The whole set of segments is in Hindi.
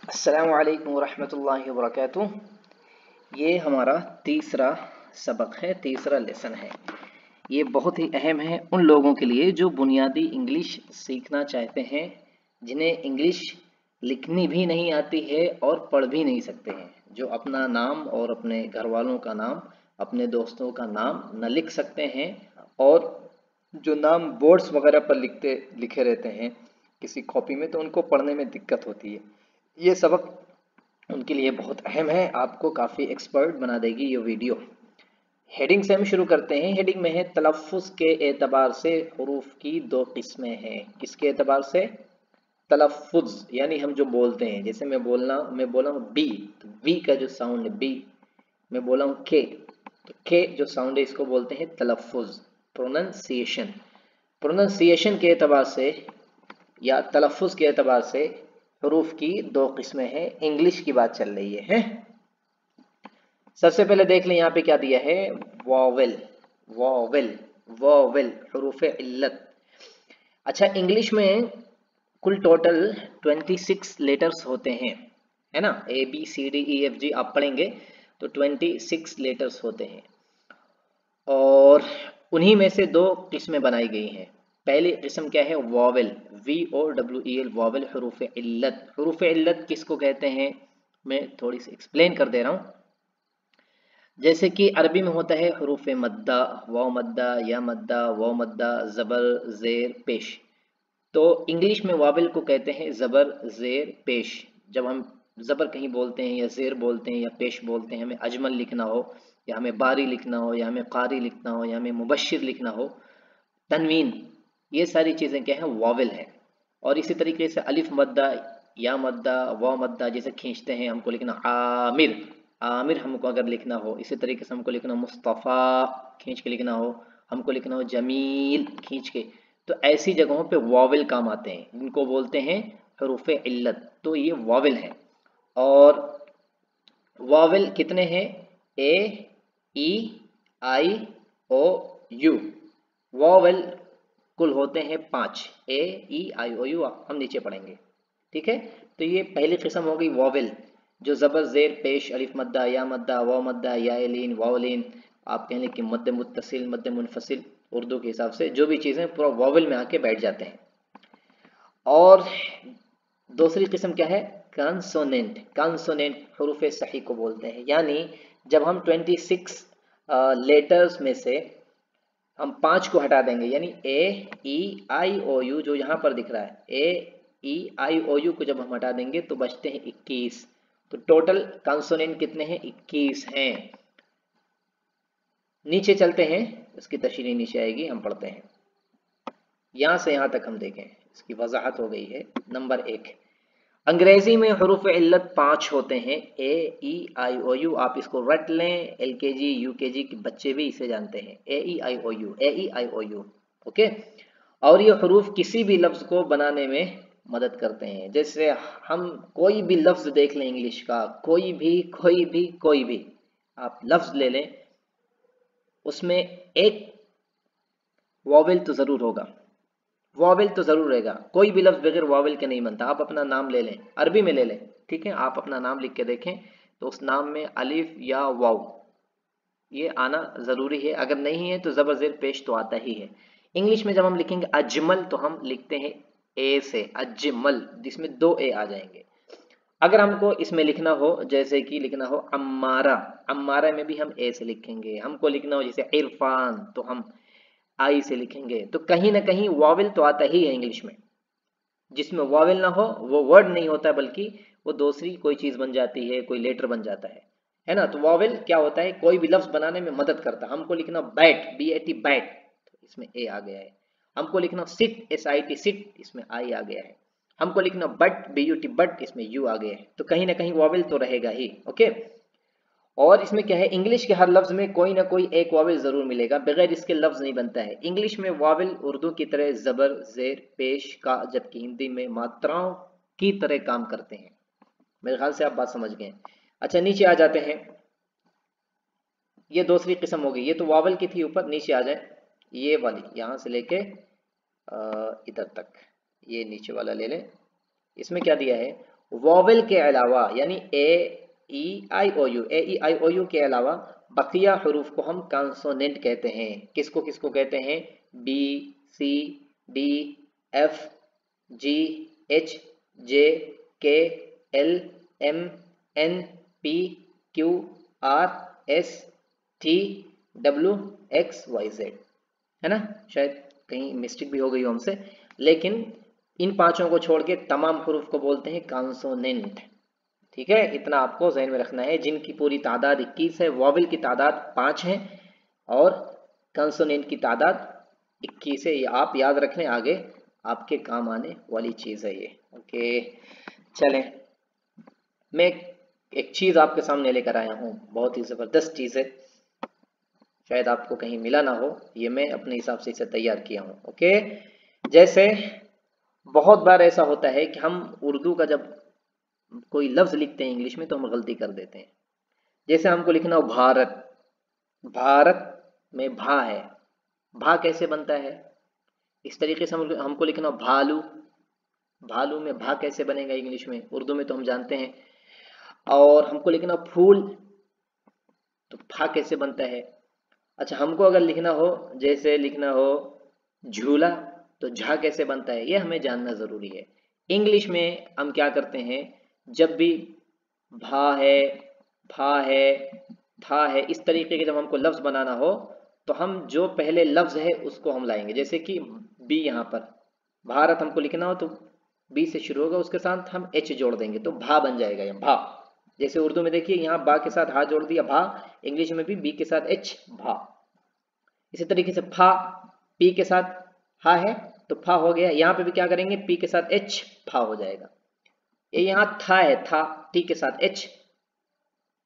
अस्सलामु अलैकुम वरहमतुल्लाहि वबरकातुह। ये हमारा तीसरा सबक है, तीसरा लेसन है। ये बहुत ही अहम है उन लोगों के लिए जो बुनियादी इंग्लिश सीखना चाहते हैं, जिन्हें इंग्लिश लिखनी भी नहीं आती है और पढ़ भी नहीं सकते हैं, जो अपना नाम और अपने घर वालों का नाम, अपने दोस्तों का नाम न लिख सकते हैं और जो नाम बोर्ड्स वगैरह पर लिखे रहते हैं किसी कॉपी में, तो उनको पढ़ने में दिक्कत होती है। ये सबक उनके लिए बहुत अहम है, आपको काफ़ी एक्सपर्ट बना देगी ये वीडियो। हेडिंग से हम शुरू करते हैं। हेडिंग में है तलफ़्फ़ुज़ के एतबार से हुरूफ की दो किस्में हैं। किसके एतबार से? तलफ़्फ़ुज़ यानी हम जो बोलते हैं। जैसे मैं बोला हूँ बी, तो बी का जो साउंड है बी। मैं बोला हूँ के, तो के जो साउंड है इसको बोलते हैं तलफ़्फ़ुज़, प्रोनंसिएशन। प्रोनंसिएशन के एतबार से या तलफ़्फ़ुज़ के एतबार से हुरूफ की दो किस्में हैं। इंग्लिश की बात चल रही है। सबसे पहले देख लें यहाँ पे क्या दिया है, वॉवेल। वॉवेल वॉवेल हुरूफ इल्लत। अच्छा, इंग्लिश में कुल टोटल 26 लेटर्स होते हैं, है ना। ABCDEFG आप पढ़ेंगे तो 26 लेटर्स होते हैं और उन्हीं में से दो किस्में बनाई गई हैं। पहली किस्म क्या है, वॉवेल, VOWEL, वॉवेल हुरूफ इल्लत। हुरूफ इल्लत किसको कहते हैं, मैं थोड़ी सी एक्सप्लेन कर दे रहा हूँ। जैसे कि अरबी में होता है हुरूफ मद्दा, वाव मद्दा, या मद्दा, वाव मद्दा, ज़बर, ज़ेर, पेश। तो इंग्लिश में वावेल को कहते हैं ज़बर, ज़ेर, पेश। जब हम ज़बर कहीं बोलते हैं या ज़ेर बोलते हैं या पेश बोलते हैं, हमें अजमल लिखना हो या हमें बारी लिखना हो या हमें कारी लिखना हो या हमें मुबश्शिर लिखना हो, तनवीन, ये सारी चीज़ें क्या है, वावेल है। और इसी तरीके से अलिफ मद्दा, या मद्दा, वाव मद्दा जैसे खींचते हैं, हमको लिखना आमिर, आमिर हमको अगर लिखना हो। इसी तरीके से हमको लिखना मुस्तफ़ा, खींच के लिखना हो। हमको लिखना हो जमील, खींच के। तो ऐसी जगहों पे वावेल काम आते हैं, इनको बोलते हैं हरूफ इल्लत। तो ये वावेल है। और वावेल कितने हैं, AEIOU। वावेल कुल होते हैं 5। AEIOU हम नीचे पढ़ेंगे, ठीक है। तो ये पहली किस्म हो गई वावेल, जो ज़बर, ज़ेर, पेश, अलिफ मद्दा, या मद्दा, वाव मद्दा, या लीन, वावलीन, आप कह लें कि मद्द मुत्तसिल, मद्द मुनफसिल, उर्दू के हिसाब से जो भी चीज़ें पूरा वावेल में आके बैठ जाते हैं। और दूसरी किस्म क्या है, कंसोनेंट। कंसोनेंट हुरूफ सही को बोलते हैं, यानी जब हम 26 लेटर्स में से हम 5 को हटा देंगे, यानी AEIOU जो यहाँ पर दिख रहा है, AEIOU को जब हम हटा देंगे तो बचते हैं 21। तो टोटल कंसोनेंट कितने हैं, 21 हैं। नीचे चलते हैं, इसकी तशरीह नीचे आएगी, हम पढ़ते हैं। यहाँ से यहाँ तक हम देखें, इसकी वजाहत हो गई है। नंबर 1, अंग्रेजी में हुरूफ इल्लत 5 होते हैं, AEIOU। आप इसको रट लें, LKG UKG के बच्चे भी इसे जानते हैं, AEIOU, AEIOU, ओके। और ये हुरूफ किसी भी लफ्ज़ को बनाने में मदद करते हैं। जैसे हम कोई भी लफ्ज़ देख लें इंग्लिश का, कोई भी आप लफ्ज़ ले लें, उसमें एक वावेल तो ज़रूर होगा, वावेल तो ज़रूर रहेगा। कोई भी लफ्ज़ बगैर वावेल के नहीं बनता। आप अपना नाम ले लें, अरबी में ले लें, ठीक है। आप अपना नाम लिख के देखें तो उस नाम में अलिफ या वाव ये आना ज़रूरी है। अगर नहीं है तो ज़बर, ज़ेर, पेश तो आता ही है। इंग्लिश में जब हम लिखेंगे अजमल तो हम लिखते हैं ए से, अजमल, जिसमें 2 ए आ जाएंगे। अगर हमको इसमें लिखना हो, जैसे कि लिखना हो अम्मारा, अम्मारा में भी हम ए से लिखेंगे। हमको लिखना हो जैसे इरफान तो हम आई से लिखेंगे। तो कहीं ना कहीं वावेल तो आता ही है इंग्लिश में। जिसमें वावेल ना हो वो वर्ड नहीं होता, बल्कि वो दूसरी कोई चीज़ बन जाती है, कोई लेटर बन जाता है ना। तो वावेल क्या होता है, कोई भी लफ्ज़ बनाने में मदद करता है। हमको लिखना बैट, BAT बैट, तो इसमें ए आ गया है। हमको लिखना सिट, SIT सिट, इसमें आई आ गया है। हमको लिखना बट, BUT बट, इसमें यू आ गया है। तो कहीं ना कहीं वावेल तो रहेगा ही, ओके। और इसमें क्या है, इंग्लिश के हर लफ्ज़ में कोई ना कोई एक वावेल ज़रूर मिलेगा, बगैर इसके लफ्ज़ नहीं बनता है। इंग्लिश में वावेल उर्दू की तरह ज़बर, ज़ेर, पेश का, जबकि हिंदी में मात्राओं की तरह काम करते हैं। मेरे ख्याल से आप बात समझ गए। अच्छा, नीचे आ जाते हैं। ये दूसरी किस्म हो गई। ये तो वावेल की थी ऊपर, नीचे आ जाए। ये वाली यहाँ से लेके इधर तक, ये नीचे वाला ले लें। इसमें क्या दिया है, वॉवेल के अलावा यानी ए ई आई ओ यू के अलावा बकिया हरूफ को हम कॉन्सोनेंट कहते हैं। किसको किसको कहते हैं? B, C, D, F, G, H, J, K, L, M, N, P, Q, R, S, T, W, X, Y, Z. है ना? शायद कहीं मिस्टेक भी हो गई हो हमसे, लेकिन इन पांचों को छोड़ के तमाम हरूफ को बोलते हैं कॉन्सोनेंट। ठीक है, इतना आपको ज़हन में रखना है। जिनकी पूरी तादाद 21 है, वॉवेल की तादाद 5 है और कॉन्सोनेंट की तादाद 21 है। ये आप याद रखें, आगे आपके काम आने वाली चीज़ है ये। ओके, चलें, मैं एक चीज़ आपके सामने लेकर आया हूँ, बहुत ही ज़बरदस्त चीज़ है, शायद आपको कहीं मिला ना हो, ये मैं अपने हिसाब से इसे तैयार किया हूँ। ओके, जैसे बहुत बार ऐसा होता है कि हम उर्दू का जब कोई लफ्ज़ लिखते हैं इंग्लिश में तो हम गलती कर देते हैं। जैसे हमको लिखना हो भारत, भारत में भा है, भा कैसे बनता है? इस तरीके से हमको लिखना हो भालू, भालू में भा कैसे बनेगा इंग्लिश में? उर्दू में तो हम जानते हैं। और हमको लिखना हो फूल, तो फा कैसे बनता है? अच्छा, हमको अगर लिखना हो, जैसे लिखना हो झूला, तो झा कैसे बनता है? ये हमें जानना ज़रूरी है। इंग्लिश में हम क्या करते हैं, जब भी भा है, फा है, था है, इस तरीके के जब हमको लफ्ज़ बनाना हो तो हम जो पहले लफ्ज़ है उसको हम लाएंगे। जैसे कि बी, यहाँ पर भारत हमको लिखना हो तो बी से शुरू होगा, उसके साथ हम एच जोड़ देंगे तो भा बन जाएगा ये भा। जैसे उर्दू में देखिए, यहाँ बा के साथ हा जोड़ दिया भा, इंग्लिश में भी बी के साथ एच, भा। इसी तरीके से फा, पी के साथ हा है तो फा हो गया। यहाँ पे भी क्या करेंगे, पी के साथ एच, फा हो जाएगा। ये यहाँ था है, था, टी के साथ एच,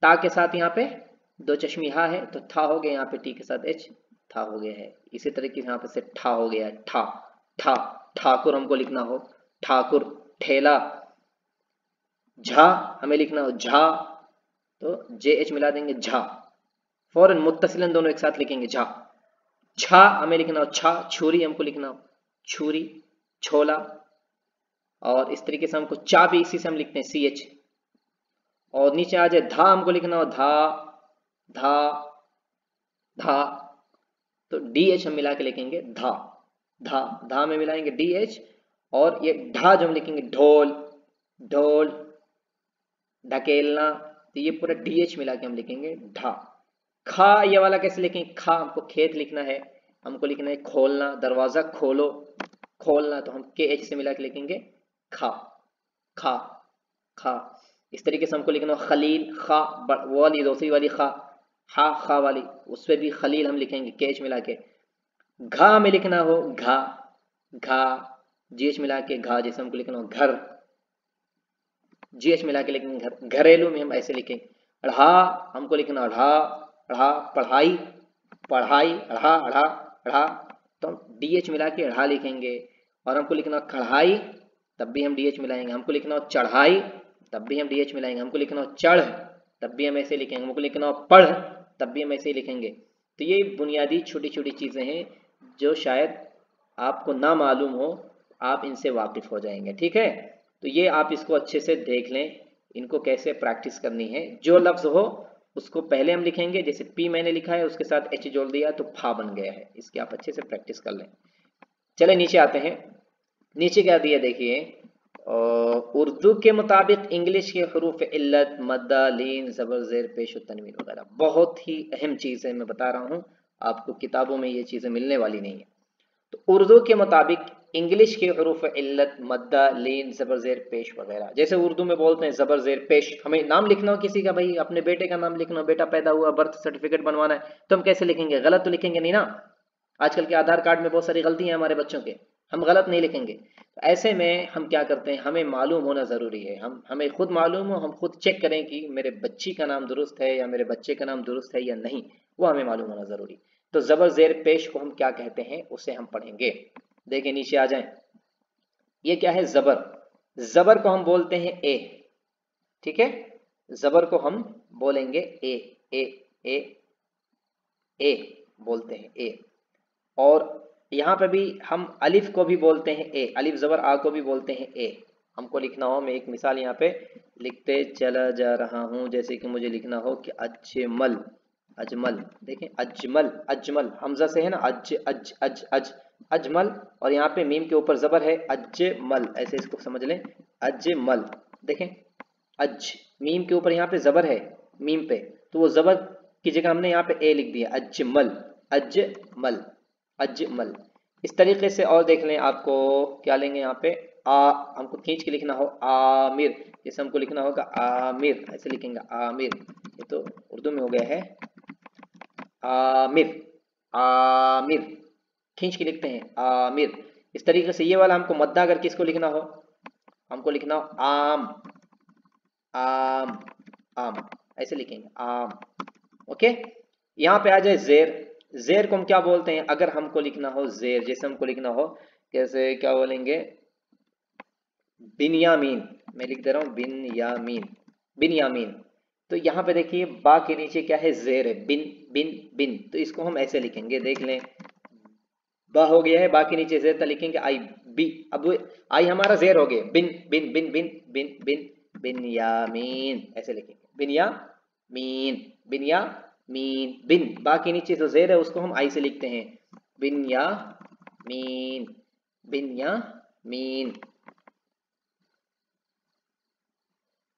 ता के साथ यहाँ पे दो चश्मी हा है तो था हो गया, यहाँ पे टी के साथ एच, था हो गया है। इसी तरीके से यहाँ पे से ठा हो गया, ठा, ठा, ठाकुर हमको लिखना हो ठाकुर, ठेला, झा हमें लिखना हो झा, तो जे एच मिला देंगे झा, फौरन मुत्तसिलन दोनों एक साथ लिखेंगे झा। छा हमें लिखना हो छा, छुरी हमको लिखना हो छुरी, छोला। और इस तरीके से हमको चा भी इसी से हम लिखते हैं सी एच। और नीचे आ जाए धा, हमको लिखना हो धा, धा, धा, तो डी एच हम मिला के लिखेंगे धा, धा, धा में मिलाएंगे डी एच। और ये ढा जो हम लिखेंगे ढोल, ढोल, ढकेलना, तो ये पूरा डी एच मिला के हम लिखेंगे ढा। खा ये वाला कैसे लिखेंगे, खा हमको खेत लिखना है, हमको लिखना है खोलना, दरवाजा खोलो, खोलना, तो हम के एच से मिला के लिखेंगे खा, खा, खा। इस तरीके से हमको लिखना खलील, खा वो वाली दूसरी वाली खा, हा खा वाली, उस पर भी खलील हम लिखेंगे के एच मिला के। घा में लिखना हो घा, घा, जी एच मिला के घा, जैसे हमको लिखना हो घर, जी एच मिला के लिखेंगे घर। घरेलू में हम ऐसे लिखेंगे अढ़ा, हमको लिखना अढ़ा, अढ़ा, पढ़ाई, पढ़ाई, अढ़ा, अढ़ा, अढ़ा, तो हम डी एच मिला के अढ़ा लिखेंगे। और हमको लिखना कढ़ाई, तब भी हम डी एच मिलाएंगे। हमको लिखना हो चढ़ाई, तब भी हम डी एच मिलाएंगे। हमको लिखना हो चढ़, तब भी हम ऐसे लिखेंगे। हमको लिखना हो पढ़, तब भी हम ऐसे ही लिखेंगे। तो ये बुनियादी छोटी छोटी चीज़ें हैं जो शायद आपको ना मालूम हो, आप इनसे वाकिफ़ हो जाएंगे। ठीक है, तो ये आप इसको अच्छे से देख लें, इनको कैसे प्रैक्टिस करनी है। जो लफ्ज़ हो उसको पहले हम लिखेंगे, जैसे पी मैंने लिखा है उसके साथ एच जोड़ दिया तो फा बन गया है। इसकी आप अच्छे से प्रैक्टिस कर लें। चले नीचे आते हैं, नीचे क्या दिया देखिए, उर्दू के मुताबिक इंग्लिश के हरूफ इल्लत, मद्दा, लीन, ज़बर, ज़ेर, पेश और तनवीन वगैरह। बहुत ही अहम चीज़ है, मैं बता रहा हूँ आपको, किताबों में ये चीज़ें मिलने वाली नहीं है। तो उर्दू के मुताबिक इंग्लिश के हरूफ इल्लत, मद्दा, लीन, ज़बर, ज़ेर, पेश वगैरह। जैसे उर्दू में बोलते हैं ज़बर, ज़ेर, पेश। हमें नाम लिखना हो किसी का, भाई अपने बेटे का नाम लिखना हो, बेटा पैदा हुआ, बर्थ सर्टिफिकेट बनवाना है, तो हम कैसे लिखेंगे? गलत तो लिखेंगे नहीं ना। आजकल के आधार कार्ड में बहुत सारी गलतियां हैं हमारे बच्चों के, हम गलत नहीं लिखेंगे। तो ऐसे में हम क्या करते हैं, हमें मालूम होना ज़रूरी है, हमें खुद मालूम हो, हम खुद चेक करें कि मेरे बच्ची का नाम दुरुस्त है या मेरे बच्चे का नाम दुरुस्त है या नहीं, वो हमें मालूम होना ज़रूरी। तो ज़बर, ज़ेर, पेश को हम क्या कहते हैं उसे हम पढ़ेंगे। देखिए नीचे आ जाएं, ये क्या है ज़बर, ज़बर को हम बोलते हैं ए। ठीक है, ज़बर को हम बोलेंगे ए, ए, ए, ए बोलते हैं ए। और यहाँ पे भी हम अलिफ को भी बोलते हैं ए, अलिफ ज़बर आ को भी बोलते हैं ए। हमको लिखना हो, मैं एक मिसाल यहाँ पे लिखते चला जा रहा हूँ, जैसे कि मुझे लिखना हो कि अजमल, अजमल, देखें अजमल, अजमल हमजा से है ना, अज अज अज अज अजमल, और यहाँ पे मीम के ऊपर जबर है, अजमल, ऐसे इसको समझ लें, अजमल। देखें अज, मीम के ऊपर यहाँ पे जबर है, मीम पे, तो वो जबर की जगह हमने यहाँ पे ए लिख दिया, अजमल, अजमल, अजमल। इस तरीके से और देख लें, आपको क्या लेंगे यहाँ पे, हमको खींच के लिखना हो आमिर, जैसे हमको लिखना होगा आमिर, ऐसे लिखेंगे आमिर, ये तो उर्दू में हो गया है आमिर, आमिर, खींच के लिखते हैं आमिर। इस तरीके से ये वाला हमको मद्दा करके इसको लिखना हो, हमको लिखना हो आम, आम, आम, ऐसे लिखेंगे आम। ओके, यहाँ पे आ जाए जेर, जेर को हम क्या बोलते हैं, अगर हमको लिखना हो जेर, जैसे हमको लिखना हो, कैसे क्या बोलेंगे, बिनयामीन, मैं लिख दे रहा हूँ बिनयामीन, बिनयामीन। तो यहाँ पे देखिए बा के नीचे क्या है, जेर है, बिन, बिन, बिन, तो इसको हम ऐसे लिखेंगे, देख लें, बा हो गया है, बा के नीचे जेर था, लिखेंगे आई, बी, अब आई हमारा जेर हो गया, बिन, बिन, बिन, बिन, बिन, बिन, बिनयामीन, ऐसे लिखेंगे, बिनयामीन, बिनयामीन, बिन, बा के नीचे जो जेर है उसको हम आई से लिखते हैं, बिनयामीन, बिनयामीन।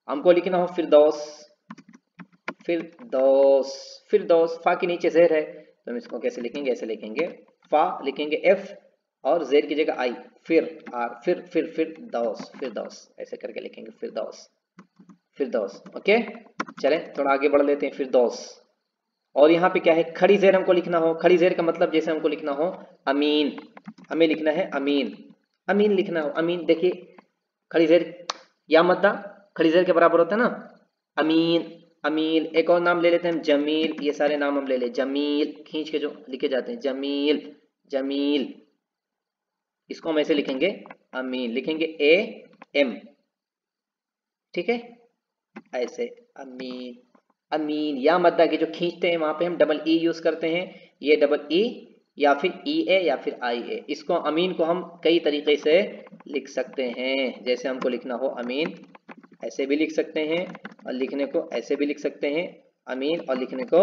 हमको लिखना हो फिरदौस, फिरदौस, फिरदौस, फा के नीचे जेर है, तो हम इसको कैसे लिखेंगे, ऐसे लिखेंगे, फा लिखेंगे एफ और जेर की जगह आई, फिर आर, फिर दौस, फिरदौस, ऐसे करके लिखेंगे फिरदौस, फिरदौस। ओके, चलें थोड़ा आगे बढ़ लेते हैं, फिरदौस। और यहाँ पे क्या है, खड़ी जेर हमको लिखना हो, खड़ी जेर का मतलब जैसे हमको लिखना हो अमीन, हमें लिखना है अमीन, अमीन लिखना हो, अमीन, देखिए खड़ी जेर या मद्दा खड़ी जेर के बराबर होता है ना, अमीन, अमील। एक और नाम ले लेते हैं हम, जमील, ये सारे नाम हम ले ले, जमील खींच के जो लिखे जाते हैं, जमील, जमील, इसको हम ऐसे लिखेंगे अमीन, लिखेंगे ए एम, ठीक है, ऐसे अमीन, अमीन। या मद्दा के जो खींचते हैं वहां पे हम डबल ई यूज करते हैं, ये डबल ई या फिर ई ए या फिर आई ए, इसको अमीन को हम कई तरीके से लिख सकते हैं, जैसे हमको लिखना हो अमीन, ऐसे भी लिख सकते हैं, और लिखने को ऐसे भी लिख सकते हैं अमीन, और लिखने को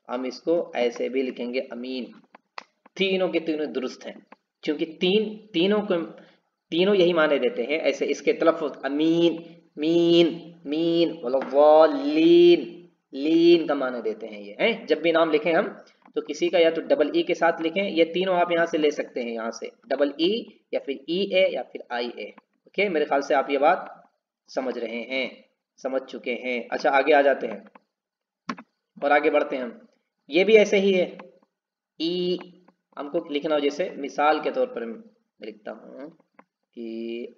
हम इसको ऐसे भी लिखेंगे अमीन। तीनों के तीनों दुरुस्त हैं, क्योंकि तीनों यही माने देते हैं, ऐसे इसके तलफ़्फ़ुज़ अमीन, मीन, मीन, वल्लीन, लीन का माने देते हैं ये हैं। जब भी नाम लिखें हम तो किसी का या तो डबल ई के साथ लिखें, ये तीनों आप यहाँ से ले सकते हैं, यहाँ से डबल ई या फिर ई ए या फिर आई ए। ओके, मेरे ख्याल से आप ये बात समझ रहे हैं, समझ चुके हैं। अच्छा आगे आ जाते हैं और आगे बढ़ते हैं हम, ये भी ऐसे ही है, ई हमको लिखना हो, जैसे मिसाल के तौर पर मैं लिखता हूँ कि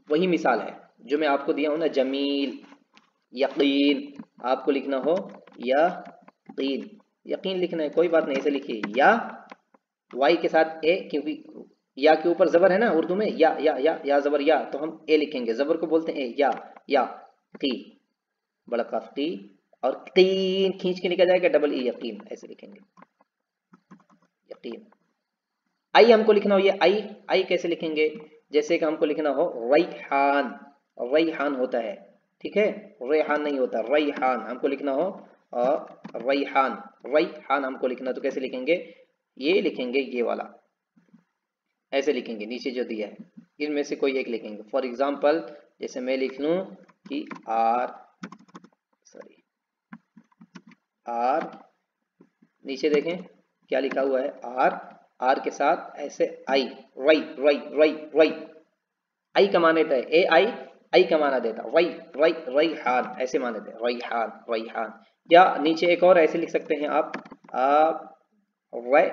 वही मिसाल है जो मैं आपको दिया हूँ ना, जमील, यकीन, आपको लिखना हो यकीन, यकीन लिखना है, कोई बात नहीं, ऐसे लिखिए, या वाई के साथ ए, क्योंकि या के ऊपर जबर है ना उर्दू में, या जबर या, तो हम ए लिखेंगे, जबर को बोलते हैं ए, या की, बड़ा काफ की, और तीन खींच के लिखा जाएगा डबल ई, यकीन, ऐसे लिखेंगे यकीन। आई हमको लिखना हो, ये आई कैसे लिखेंगे, जैसे कि हमको लिखना हो रैहान, रैहान होता है, ठीक है, रेहान नहीं होता, रैहान हमको लिखना हो, और रैहान, रैहान हमको लिखना, तो कैसे लिखेंगे, ये लिखेंगे, ये वाला ऐसे लिखेंगे, नीचे जो दिया है इनमें से कोई एक लिखेंगे। फॉर एग्जाम्पल जैसे मैं लिख लूं कि आर, नीचे देखें क्या लिखा हुआ है, आर के साथ ऐसे आई, रई, रई, रई, रई, आई का मान देता है, ए आई का माना देता, रई, रई, रई हान, ऐसे मान देते हैं, रई हान, रई हान। या नीचे एक और ऐसे लिख सकते हैं आप रई,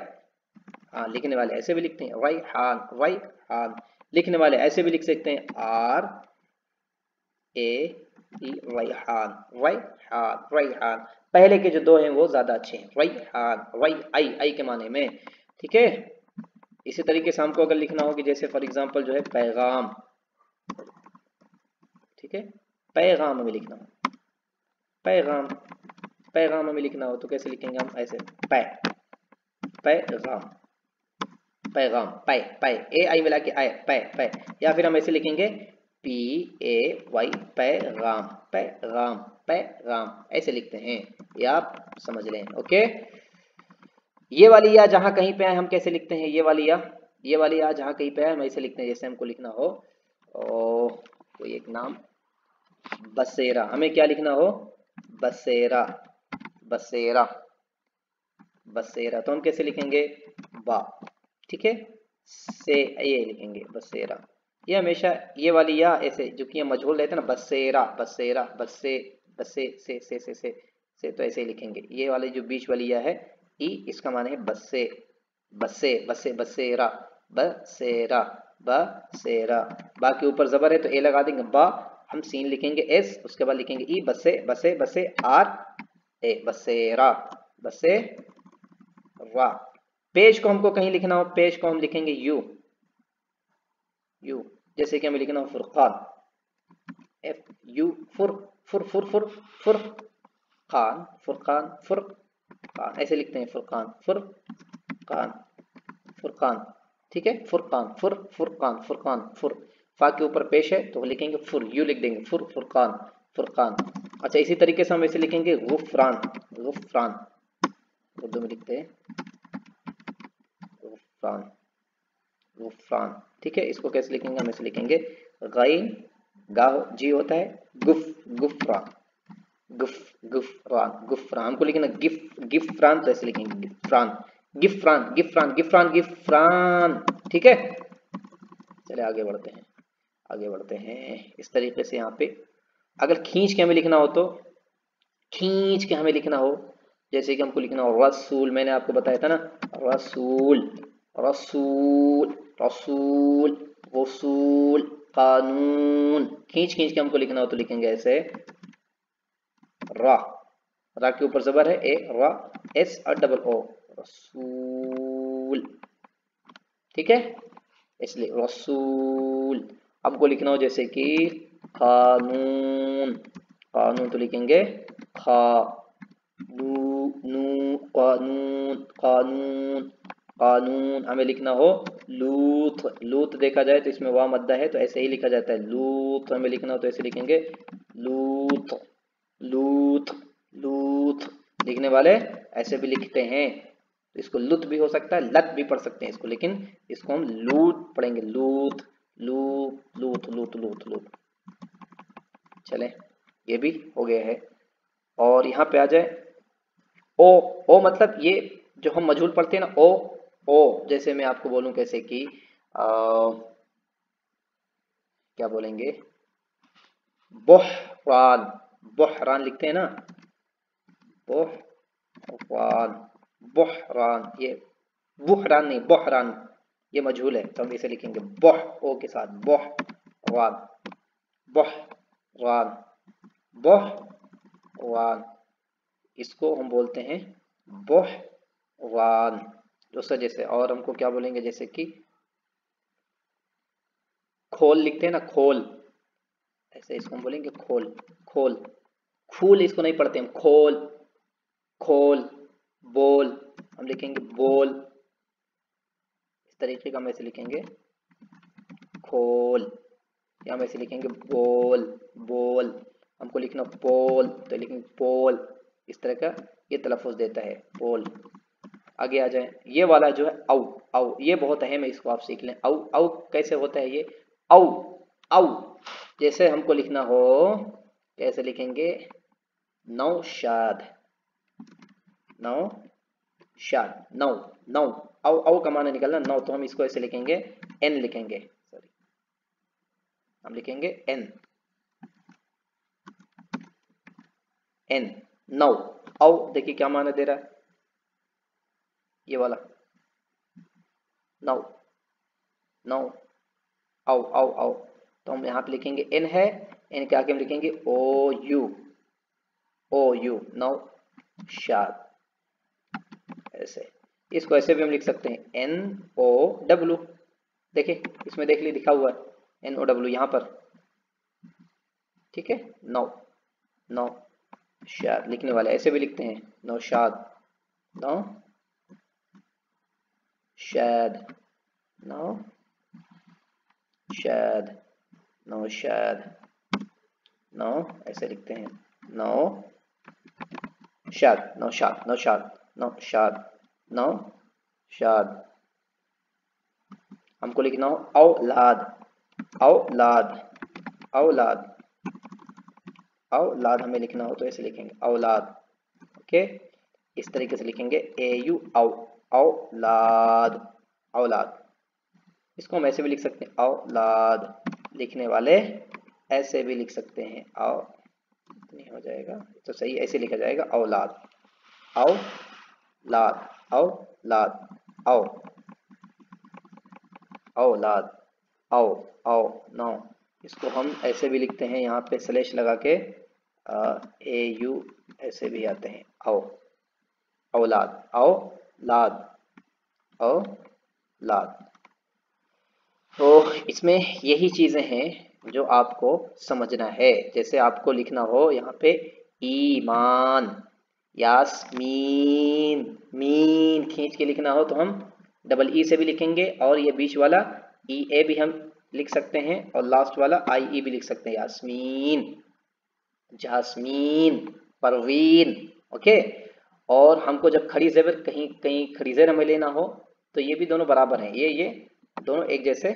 हाँ लिखने वाले ऐसे भी लिखते हैं, रई हान, रई हान, लिखने वाले ऐसे भी लिख सकते हैं, आर ए रैहान, रैहान, रैहान। पहले के जो दो हैं वो ज्यादा अच्छे हैं, रैहान, आई के माने में, ठीक है। इसी तरीके से हमको अगर लिखना हो कि जैसे फॉर एग्जांपल जो है पैगाम, ठीक है, पैगाम हमें लिखना हो, पैगाम, पैगाम हमें लिखना हो तो कैसे लिखेंगे हम, ऐसे पैगाम, पैगाम, पै पै ए आई मिला के आय पै पै, या फिर हम ऐसे लिखेंगे पी ए वाई पैगाम, पैगाम, पैगाम ऐसे लिखते हैं, ये आप समझ लें। ओके, ये वाली या जहां कहीं पे है हम कैसे लिखते हैं, ये वाली या, ये वाली या जहां कहीं पे है हम ऐसे लिखते हैं, जैसे हमको लिखना हो कोई एक नाम बसेरा, हमें क्या लिखना हो बसेरा, बसेरा, बसेरा, तो हम कैसे लिखेंगे बा, ठीक है, से ये लिखेंगे बसेरा। ये हमेशा ये वाली या ऐसे जो कि मजहूल रहते हैं ना, बसेरा बसेरा, बसे बसे से तो ऐसे ही लिखेंगे। ये वाली जो बीच वाली या है ई, इसका माने है बसे, बसे बसे बसेरा, बसेरा, बसेरा। बा के ऊपर जबर है तो ए लगा देंगे, बा हम सीन लिखेंगे एस, उसके बाद लिखेंगे ई, बसे बसे बसे आर ए, बसेरा, बसे रा। पेज को हमको कहीं लिखना हो, पेज को हम लिखेंगे यू, यू, जैसे कि हमें लिखना हो फुरकान, एफ यू, फुर फुर फुर फुर फुर खान, फुरकान, फुरकान ऐसे लिखते हैं, फुरकान, फुरकान, फुरकान, ठीक है, फुरकान, फुर फुरकान, फुरकान, फुर, फा के ऊपर पेश है तो लिखेंगे फुर, यू लिख देंगे, फुर फुरकान, फुरकान। अच्छा, इसी तरीके से हम ऐसे लिखेंगे गुफरान, गुफरान, उर्दू में लिखते हैं गुफरान, गुफरान, ठीक है। इसको कैसे लिखेंगे, हम ऐसे लिखेंगे गैन गा जी होता है, गुफ, गुफरान, गुफ, गुफरान, गुफरान, हमको लिखना गिफ, गिफरान, तो ऐसे लिखेंगे गिफरान, गिफरान, गिफरान, गिफरान, गिफरान, ठीक है। चलिए आगे बढ़ते हैं, आगे बढ़ते हैं। इस तरीके से यहाँ पे अगर खींच के हमें लिखना हो तो खींच के हमें लिखना हो, जैसे कि हमको लिखना हो रसूल, मैंने आपको बताया था ना, रसूल, रसूल, रसूल, वसूल, कानून, खींच खींच के हमको लिखना हो तो लिखेंगे ऐसे रा, रा के ऊपर जबर है ए, रा, एस और डबल ओ, रसूल, ठीक है, इसलिए रसूल। हमको लिखना हो जैसे कि कानून, कानून तो लिखेंगे खा, नू, नू, कानून, कानून, कानून। हमें लिखना हो लूत, लूत देखा जाए तो इसमें वाह मद्दा है तो ऐसे ही लिखा जाता है लूत, हमें लिखना हो तो ऐसे लिखेंगे लूत, लूत, लूत, लिखने वाले ऐसे भी लिखते हैं, तो इसको लुत भी हो सकता है, लत भी पढ़ सकते हैं इसको, लेकिन इसको हम लूत पढ़ेंगे, लूत, लूत, लूत, लूत, लूत, लूत। चले, ये भी हो गया है। और यहाँ पे आ जाए ओ, ओ मतलब ये जो हम मजहूल पढ़ते हैं ना, ओ, ओ जैसे मैं आपको बोलूं कैसे कि क्या बोलेंगे, बुहरान, बुहरान लिखते हैं ना, बुहरान, बुहरान, ये बुहरान नहीं, बुहरान, ये मजहूल है तो हम इसे लिखेंगे बुह, ओ के साथ, बुहरान, बुहरान, बुहरान, इसको हम बोलते हैं बुहरान। दूसरा जैसे और हमको क्या बोलेंगे, जैसे कि खोल लिखते हैं ना, खोल, ऐसे इसको हम बोलेंगे खोल, खोल, खूल इसको नहीं पढ़ते हम, खोल, खोल, बोल, हम लिखेंगे बोल, इस तरीके का हम ऐसे लिखेंगे खोल, या हम ऐसे लिखेंगे बोल, बोल, हमको लिखना पोल तो लिखेंगे पोल, इस तरह का ये तलफ़ुज़ देता है पोल। आगे आ जाए, ये वाला जो है औ, औ ये बहुत अहम है, इसको आप सीख लें। औ, औ कैसे होता है ये, औ, औ जैसे हमको लिखना हो कैसे लिखेंगे, नौशाद, नौशाद, नौ, नौ, औ, औ का माना निकलना नौ, तो हम इसको ऐसे लिखेंगे एन लिखेंगे, सॉरी हम लिखेंगे एन, एन, नौ, औ देखिए क्या माना दे रहा है, ये वाला नौ, नौ, औ, औ, औ, तो हम यहाँ पे लिखेंगे एन है, एन के आगे हम लिखेंगे ओ यू, ओ यू, नौ शाद, ऐसे। इसको ऐसे भी हम लिख सकते हैं एन ओ डब्लू, देखिए इसमें देख ली लिखा हुआ है एन ओ डब्लू यहाँ पर, ठीक है, नौ, नौ शाद, लिखने वाले ऐसे भी लिखते हैं नौशाद, नौ शाद, नौशाद, नौशाद, नौ ऐसे लिखते हैं, नौशाद, नौशाद, नौशाद, नौशाद, नौशाद। हमको लिखना हो औलाद, औलाद, औलाद, औलाद हमें लिखना हो तो ऐसे लिखेंगे औलाद। ओके, इस तरीके से लिखेंगे AU औलाद, औलाद। इसको हम ऐसे भी लिख सकते हैं औलाद, लिखने वाले ऐसे भी लिख सकते हैं, नहीं हो जाएगा तो सही, ऐसे लिखा जाएगा औलाद, औलाद, औलाद, औलाद, नौ। इसको हम ऐसे भी लिखते हैं, यहाँ पे स्लैश लगा के AU ऐसे भी आते हैं, औलाद, औलाद, औलाद। तो इसमें यही चीजें हैं जो आपको समझना है। जैसे आपको लिखना हो यहाँ पे ईमान, यास्मीन, मीन खींच के लिखना हो तो हम डबल ई से भी लिखेंगे, और ये बीच वाला ए भी हम लिख सकते हैं, और लास्ट वाला IE भी लिख सकते हैं, यास्मीन, जास्मीन, परवीन। ओके, और हमको जब खड़ी जेबर कहीं कहीं खड़ी जेर हमें लेना हो तो ये भी दोनों बराबर हैं, ये दोनों एक जैसे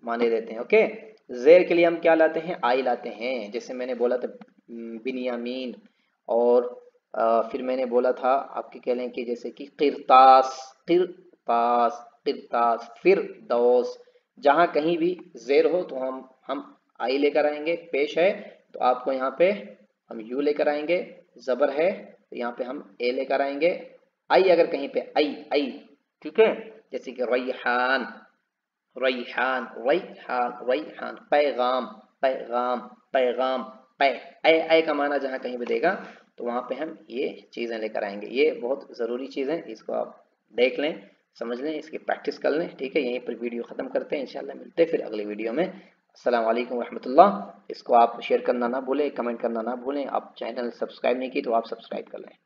माने देते हैं। ओके, जेर के लिए हम क्या लाते हैं, आई लाते हैं। जैसे मैंने बोला था बिनियामीन, और फिर मैंने बोला था आपके कह लें कि जैसे कि किरतास, किरतास, किरतास, फिर दौस। जहाँ कहीं भी जेर हो तो हम आई लेकर आएंगे, पेश है तो आपको यहाँ पे हम यू लेकर आएंगे, जबर है तो यहाँ पे हम ए लेकर आएंगे, आई अगर कहीं पे आई, ठीक है। जैसे कि रैहान, रैहान, रैहान, रैहान, पैगाम, पैगाम, पैगाम, ऐ का माना जहाँ कहीं भी देगा तो वहाँ पे हम ये चीज़ें लेकर आएंगे। ये बहुत ज़रूरी चीज़ है, इसको आप देख लें, समझ लें, इसकी प्रैक्टिस कर लें। ठीक है, यहीं पर वीडियो ख़त्म करते हैं, इंशाल्लाह मिलते हैं फिर अगली वीडियो में। अस्सलाम वालेकुम रहमतुल्लाह। इसको आप शेयर करना ना भूलें, कमेंट करना ना भूलें। आप चैनल सब्सक्राइब नहीं की तो आप सब्सक्राइब कर लें।